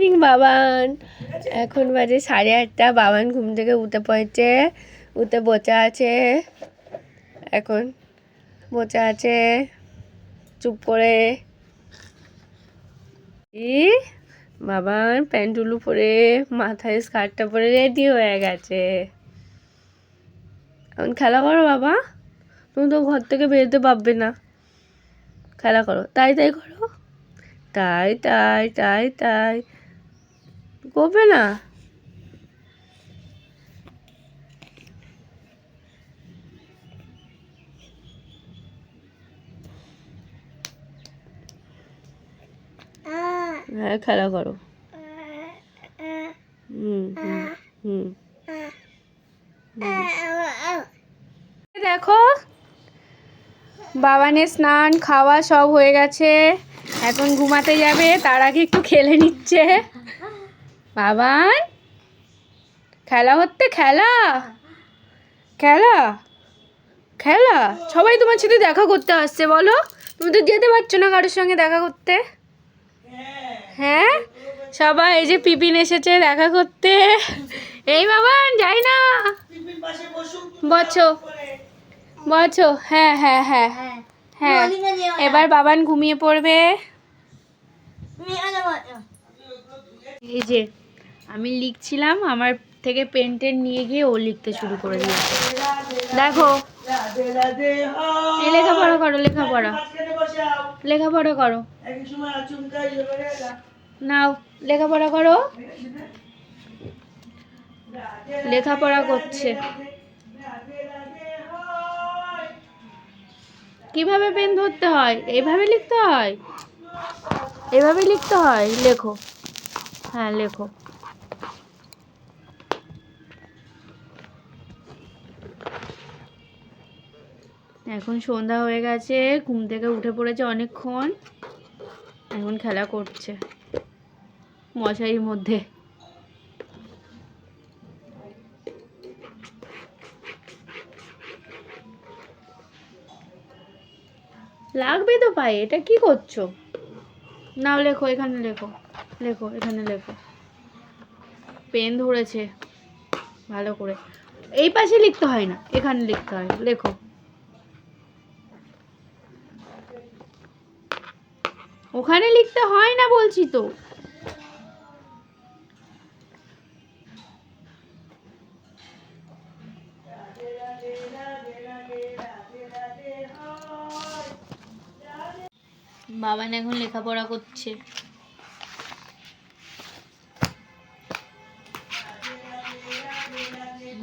Morning Baban. এখন বাজে 8:30। বাবান ঘুম থেকে উঠে পড়েছে, উঠে বসে আছে। এখন বসে আছে চুপ করে। বাবান প্যান্টুলু পরে মাথায় স্কার্টটা পরে রেডি হয়ে গেছে। এখন খেলা করো বাবা, তুমি তো ঘর থেকে বেরোতে পারবে না। খেলা করো, তাই তাই করো, তাই তাই তাই তাই করবে না। হ্যাঁ খেলা করো। দেখো বাবানের স্নান খাওয়া সব হয়ে গেছে, এখন ঘুমাতে যাবে। তার আগে একটু খেলে নিচ্ছে। বাবান খেলা হচ্ছে, খেলা খেলা খেলা। সবাই তোমার সাথে দেখা করতে আসছে, বলো তুমি তো যেতে পারছো না কারোর সঙ্গে দেখা করতে। হ্যাঁ সবাই, এই যে পিপিন এসেছে দেখা করতে। এই বাবান যাই না, বছো বছো। হ্যাঁ হ্যাঁ হ্যাঁ হ্যাঁ, এবার বাবান ঘুমিয়ে পড়বে। এই যে আমি লিখছিলাম, আমার থেকে পেন টেন নিয়ে গিয়ে ও লিখতে শুরু করে দিয়েছে। দেখো এই লেখাপড়া করো, লেখাপড়া লেখাপড়া করো, নাও লেখাপড়া করো। লেখাপড়া করছে। কিভাবে পেন ধরতে হয়? এইভাবে লিখতে হয়, এভাবে লিখতে হয়। লেখো, হ্যাঁ লেখো। এখন সন্ধ্যা হয়ে গেছে, ঘুম থেকে উঠে পড়েছে অনেকক্ষণ, এখন খেলা করছে মশারির মধ্যে। লাগবে তো পায়ে, এটা কি করছো? নাও লেখো, এখানে লেখো, লেখো এখানে লেখো। পেন ধরেছে ভালো করে, এই পাশে লিখতে হয় না, এখানে লিখতে হয়। লেখো, ওখানে লিখতে হয় না বলছি তো। বাবান এখন লেখাপড়া করছে।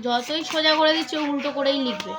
যতই সোজা করে দিচ্ছে উল্টো করেই লিখবে।